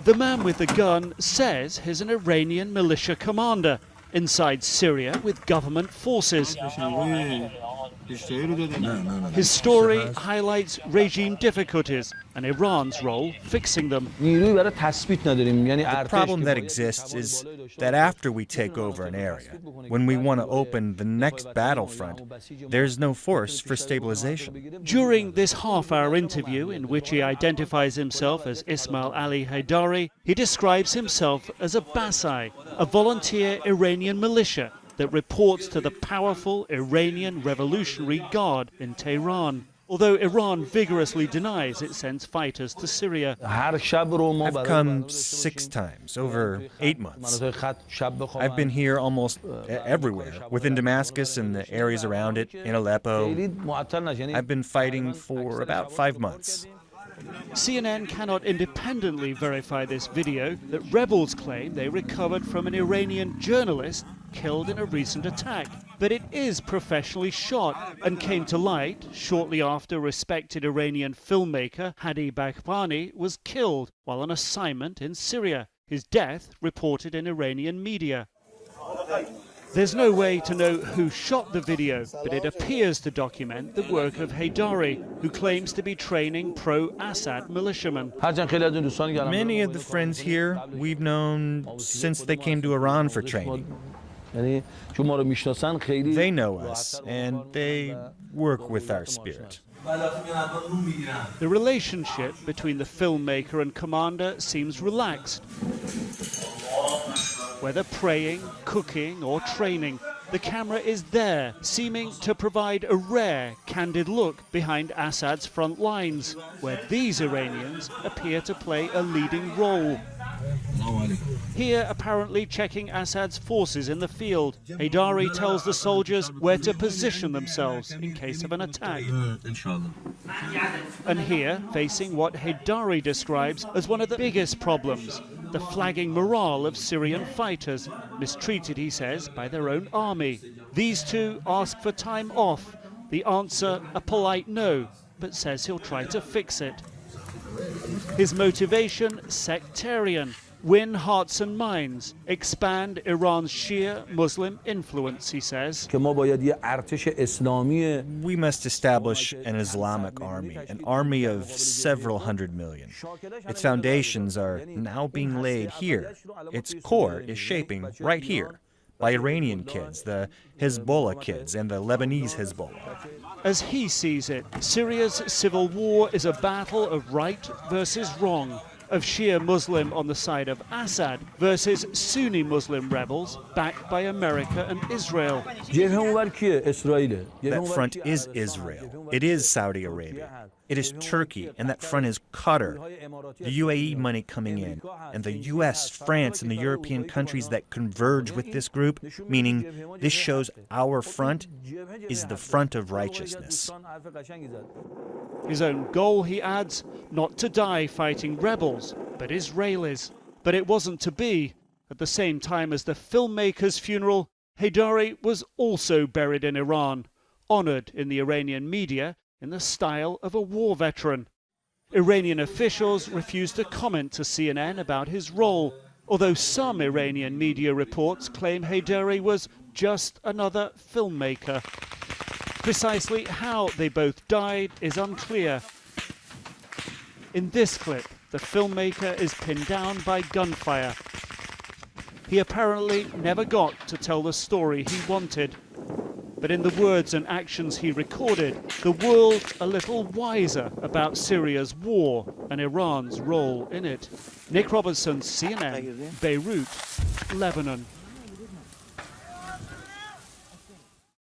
The man with the gun says he's an Iranian militia commander inside Syria with government forces. His story highlights regime difficulties and Iran's role fixing them. The problem that exists is that after we take over an area, when we want to open the next battlefront, there's no force for stabilization. During this half-hour interview, in which he identifies himself as Ismail Ali Haidari, he describes himself as a Basai, a volunteer Iranian militia that reports to the powerful Iranian Revolutionary Guard in Tehran, although Iran vigorously denies it sends fighters to Syria. I've come 6 times, over 8 months. I've been here almost everywhere, within Damascus and the areas around it, in Aleppo. I've been fighting for about 5 months. CNN cannot independently verify this video that rebels claim they recovered from an Iranian journalist killed in a recent attack. But it is professionally shot and came to light shortly after respected Iranian filmmaker Hadi Baghbani was killed while on assignment in Syria. His death reported in Iranian media. There's no way to know who shot the video, but it appears to document the work of Haidari, who claims to be training pro-Assad militiamen. Many of the friends here we've known since they came to Iran for training. They know us, and they work with our spirit. The relationship between the filmmaker and commander seems relaxed. Whether praying, cooking, or training, the camera is there, seeming to provide a rare, candid look behind Assad's front lines, where these Iranians appear to play a leading role. Here, apparently checking Assad's forces in the field, Haidari tells the soldiers where to position themselves in case of an attack. And here, facing what Haidari describes as one of the biggest problems, the flagging morale of Syrian fighters, mistreated, he says, by their own army. These two ask for time off. The answer, a polite no, but says he'll try to fix it. His motivation, sectarian. Win hearts and minds, expand Iran's Shia Muslim influence, he says. We must establish an Islamic army, an army of several hundred million. Its foundations are now being laid here. Its core is shaping right here by Iranian kids, the Hezbollah kids, and the Lebanese Hezbollah. As he sees it, Syria's civil war is a battle of right versus wrong, of Shia Muslim on the side of Assad versus Sunni Muslim rebels backed by America and Israel. That front is Israel. It is Saudi Arabia. It is Turkey, and that front is Qatar. The UAE money coming in, and the US, France, and the European countries that converge with this group, meaning this shows our front is the front of righteousness. His own goal, he adds, not to die fighting rebels, but Israelis. But it wasn't to be. At the same time as the filmmaker's funeral, Haidari was also buried in Iran, honored in the Iranian media in the style of a war veteran. Iranian officials refused to comment to CNN about his role, although some Iranian media reports claim Haidari was just another filmmaker. Precisely how they both died is unclear. In this clip, the filmmaker is pinned down by gunfire. He apparently never got to tell the story he wanted. But in the words and actions he recorded, the world a little wiser about Syria's war and Iran's role in it. Nick Robertson, CNN, Beirut, Lebanon.